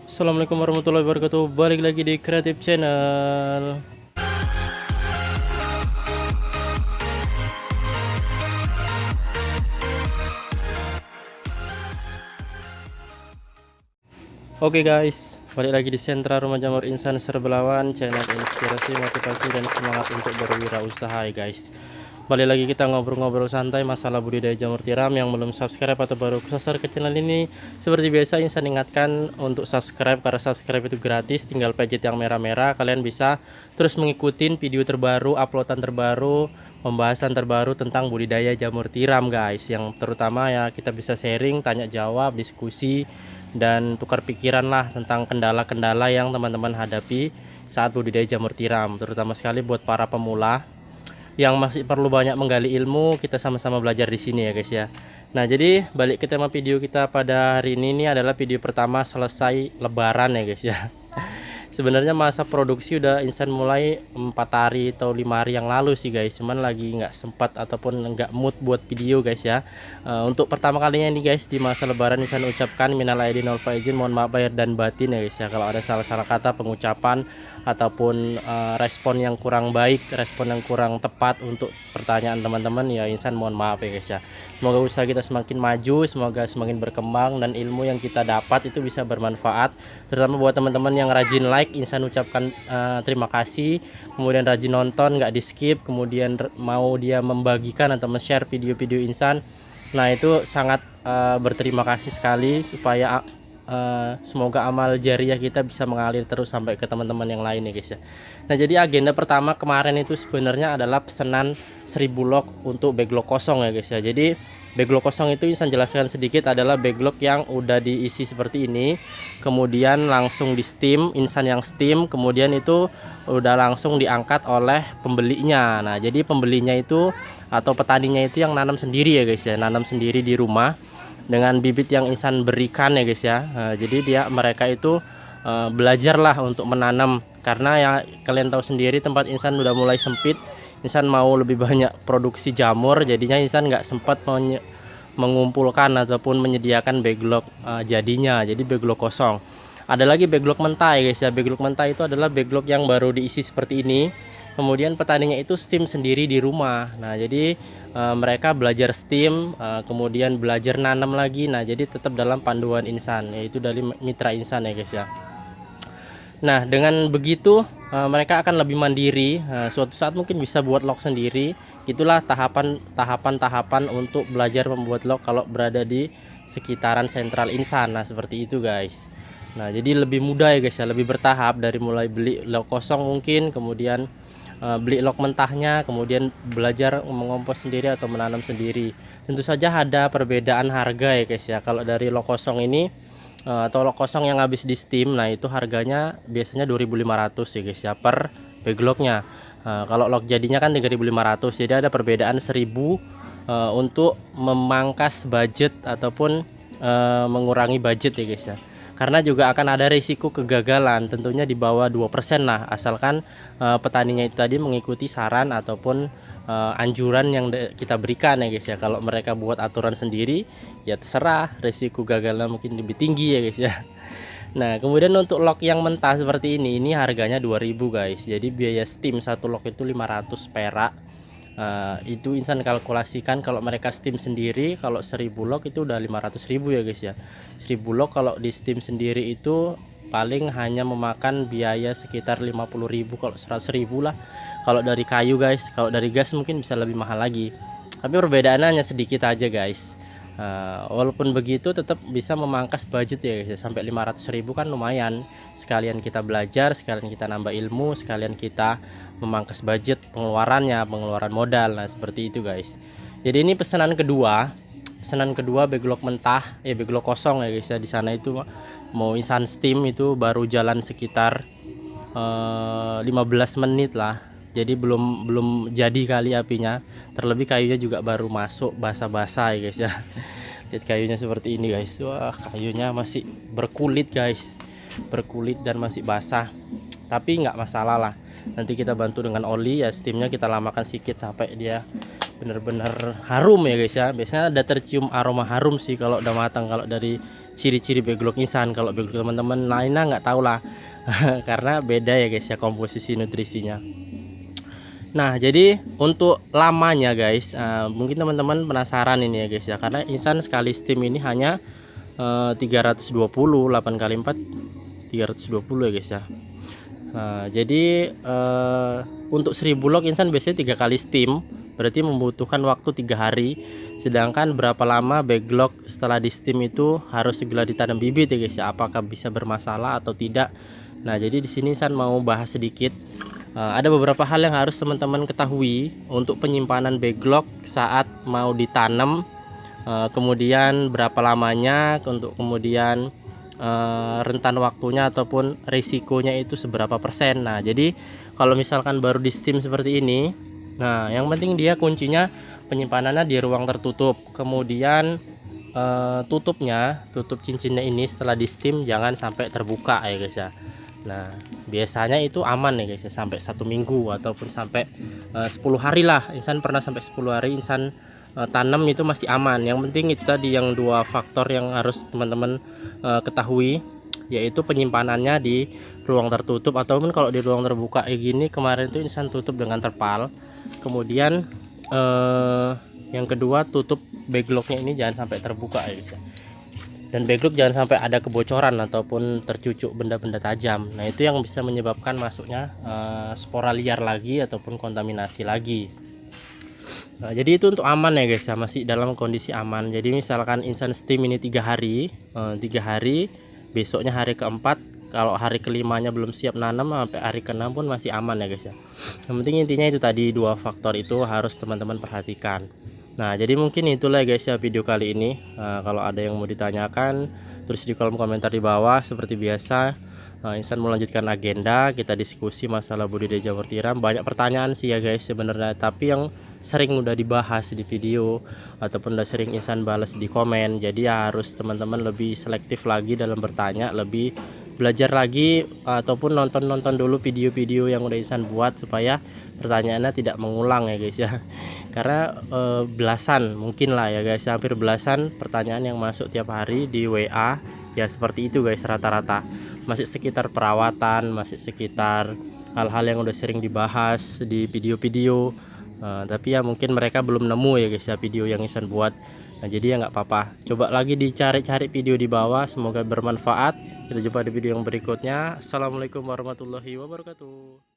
Assalamualaikum warahmatullahi wabarakatuh. Balik lagi di Creative Channel. Oke guys, balik lagi di Sentra Rumah Jamur Insan Serbelawan, channel inspirasi, motivasi, dan semangat untuk berwirausaha ya guys. Balik lagi kita ngobrol-ngobrol santai masalah budidaya jamur tiram. Yang belum subscribe atau baru kesasar ke channel ini, seperti biasa Insan ingatkan untuk subscribe, karena subscribe itu gratis, tinggal pencet yang merah-merah. Kalian bisa terus mengikuti video terbaru, uploadan terbaru, pembahasan terbaru tentang budidaya jamur tiram guys. Yang terutama ya kita bisa sharing, tanya jawab, diskusi, dan tukar pikiran lah tentang kendala-kendala yang teman-teman hadapi saat budidaya jamur tiram, terutama sekali buat para pemula yang masih perlu banyak menggali ilmu. Kita sama-sama belajar di sini ya guys ya. Nah, jadi balik ke tema video kita pada hari ini adalah video pertama selesai lebaran ya guys ya. Sebenarnya masa produksi udah Insan mulai 4 hari atau 5 hari yang lalu sih guys, cuman lagi nggak sempat ataupun nggak mood buat video guys ya. Untuk pertama kalinya ini guys di masa lebaran, Insan ucapkan minal aidin wal faizin, mohon maaf lahir dan batin ya guys ya, kalau ada salah-salah kata, pengucapan ataupun respon yang kurang baik, respon yang kurang tepat untuk pertanyaan teman-teman ya, Insan mohon maaf ya guys ya. Semoga usaha kita semakin maju, semoga semakin berkembang, dan ilmu yang kita dapat itu bisa bermanfaat, terutama buat teman-teman yang rajin like. Insan ucapkan terima kasih, kemudian rajin nonton, nggak di skip, kemudian mau dia membagikan atau share video-video Insan. Nah itu sangat berterima kasih sekali, supaya semoga amal jariah kita bisa mengalir terus sampai ke teman-teman yang lain ya guys ya. Nah jadi agenda pertama kemarin itu sebenarnya adalah pesanan 1000 log untuk backlog kosong ya guys ya. Jadi backlog kosong itu Insan jelaskan sedikit, adalah backlog yang udah diisi seperti ini, kemudian langsung di steam, Insan yang steam, kemudian itu udah langsung diangkat oleh pembelinya. Nah jadi pembelinya itu atau petaninya itu yang nanam sendiri ya guys ya, nanam sendiri di rumah dengan bibit yang Insan berikan ya guys ya. Jadi mereka itu belajarlah untuk menanam, karena ya kalian tahu sendiri tempat Insan udah mulai sempit. Insan mau lebih banyak produksi jamur, jadinya Insan nggak sempat mengumpulkan ataupun menyediakan backlog jadinya, jadi backlog kosong. Ada lagi backlog mentah ya guys ya. Backlog mentah itu adalah backlog yang baru diisi seperti ini, kemudian petaninya itu steam sendiri di rumah. Nah jadi mereka belajar steam, kemudian belajar nanam lagi. Nah jadi tetap dalam panduan Insan, yaitu dari mitra Insan ya guys ya. Nah dengan begitu mereka akan lebih mandiri, suatu saat mungkin bisa buat log sendiri. Itulah tahapan untuk belajar membuat log kalau berada di sekitaran sentral Insan. Nah seperti itu guys. Nah jadi lebih mudah ya guys ya, lebih bertahap, dari mulai beli log kosong mungkin, kemudian beli log mentahnya, kemudian belajar mengompos sendiri atau menanam sendiri. Tentu saja ada perbedaan harga ya guys ya. Kalau dari log kosong ini atau log kosong yang habis di steam, nah itu harganya biasanya 2.500 ya guys ya per backlognya. Kalau log jadinya kan 3.500, jadi ada perbedaan 1.000 untuk memangkas budget ataupun mengurangi budget ya guys ya. Karena juga akan ada risiko kegagalan, tentunya di bawah 2% lah, asalkan petaninya itu tadi mengikuti saran ataupun anjuran yang kita berikan ya guys ya. Kalau mereka buat aturan sendiri ya terserah, risiko gagalnya mungkin lebih tinggi ya guys ya. Nah kemudian untuk log yang mentah seperti ini harganya 2.000 guys. Jadi biaya steam satu log itu 500 perak. Itu Insan kalkulasikan kalau mereka steam sendiri, kalau 1.000 log itu udah 500.000 ya guys ya. 1.000 log kalau di steam sendiri itu paling hanya memakan biaya sekitar 50.000, kalau 100.000 lah kalau dari kayu guys. Kalau dari gas mungkin bisa lebih mahal lagi, tapi perbedaannya hanya sedikit aja guys. Walaupun begitu tetap bisa memangkas budget ya guys, sampai 500.000 kan lumayan. Sekalian kita belajar, sekalian kita nambah ilmu, sekalian kita memangkas budget pengeluaran modal. Nah seperti itu guys. Jadi ini pesanan kedua backlog mentah backlog kosong ya guys ya. Di sana itu mau Insan steam itu baru jalan sekitar 15 menit lah. Jadi belum jadi kali apinya, terlebih kayunya juga baru masuk basah-basah ya guys ya. Lihat kayunya seperti ini guys. Wah kayunya masih berkulit guys, berkulit dan masih basah, tapi nggak masalah lah. Nanti kita bantu dengan oli ya, steamnya kita lamakan sedikit sampai dia bener-bener harum ya guys ya. Biasanya ada tercium aroma harum sih kalau udah matang, kalau dari ciri-ciri backlog insan. Kalau backlog teman-teman lainnya nggak tahu lah karena beda ya guys ya komposisi nutrisinya. Nah, jadi untuk lamanya guys, mungkin teman-teman penasaran ini ya guys ya, karena insan sekali steam ini hanya 320 8 kali 4 320 ya guys ya. Nah, jadi untuk 1000 log insan biasanya 3 kali steam, berarti membutuhkan waktu 3 hari. Sedangkan berapa lama backlog setelah di steam itu harus segera ditanam bibit ya guys ya, apakah bisa bermasalah atau tidak. Nah, jadi di sini insan mau bahas sedikit. Ada beberapa hal yang harus teman-teman ketahui untuk penyimpanan backlog saat mau ditanam. Kemudian berapa lamanya, untuk kemudian rentan waktunya ataupun risikonya itu seberapa persen. Nah, jadi kalau misalkan baru di steam seperti ini, nah yang penting dia kuncinya penyimpanannya di ruang tertutup. Kemudian tutup cincinnya ini setelah di steam jangan sampai terbuka ya guys ya. Nah, biasanya itu aman ya guys ya, sampai 1 minggu ataupun sampai 10 hari lah. Insan pernah sampai 10 hari insan tanam itu masih aman. Yang penting itu tadi yang 2 faktor yang harus teman-teman ketahui, yaitu penyimpanannya di ruang tertutup ataupun kalau di ruang terbuka kayak gini. Kemarin itu insan tutup dengan terpal. Kemudian yang kedua, tutup backlognya ini jangan sampai terbuka ya guys. Dan backlog jangan sampai ada kebocoran ataupun tercucuk benda-benda tajam. Nah, itu yang bisa menyebabkan masuknya spora liar lagi ataupun kontaminasi lagi. Nah, jadi itu untuk aman ya guys ya, masih dalam kondisi aman. Jadi misalkan insan steam ini 3 hari, 3 hari, besoknya hari keempat, kalau hari kelimanya belum siap nanam sampai hari ke-6 pun masih aman ya guys ya. Yang penting intinya itu tadi 2 faktor itu harus teman-teman perhatikan. Nah, jadi mungkin itulah guys ya video kali ini. Kalau ada yang mau ditanyakan, tulis di kolom komentar di bawah. Seperti biasa, insan melanjutkan agenda, kita diskusi masalah budidaya jamur tiram. Banyak pertanyaan sih ya guys sebenarnya, tapi yang sering udah dibahas di video ataupun udah sering insan balas di komen. Jadi ya harus teman-teman lebih selektif lagi dalam bertanya, lebih belajar lagi ataupun nonton dulu video-video yang udah insan buat supaya pertanyaannya tidak mengulang ya guys ya. Karena belasan mungkin lah ya guys, hampir belasan pertanyaan yang masuk tiap hari di WA ya, seperti itu guys rata-rata. Masih sekitar perawatan, masih sekitar hal-hal yang udah sering dibahas di video-video. Tapi ya mungkin mereka belum nemu ya guys ya video yang insan buat. Nah, jadi ya nggak apa-apa, coba lagi dicari-cari video di bawah, semoga bermanfaat. Kita jumpa di video yang berikutnya. Assalamualaikum warahmatullahi wabarakatuh.